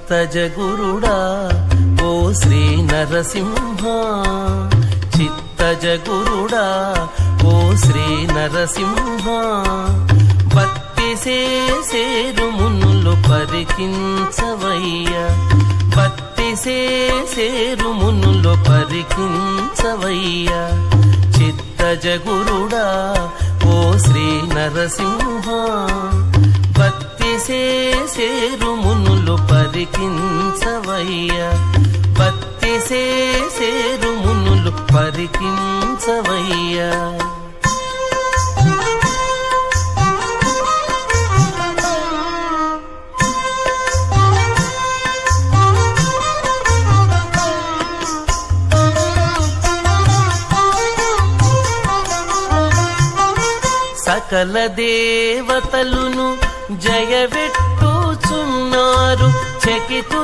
చిత్తజగురుడా ఓ శ్రీ నరసింహ, చిత్తజగురుడా ఓ శ్రీ నరసింహ, బత్తిసేరు మునులు పరికించవయ్యా, బత్తిసేరు మునులు పరికించవయ్యా. చిత్తజగురుడా ఓ శ్రీ నరసింహ, బత్తిసేరు మునులు పరికించవయ్యా, బత్తిసేరు మునులు పరికించవయ్యా. సకల దేవతలును జయవెట్టుచున్నారు, చకితులు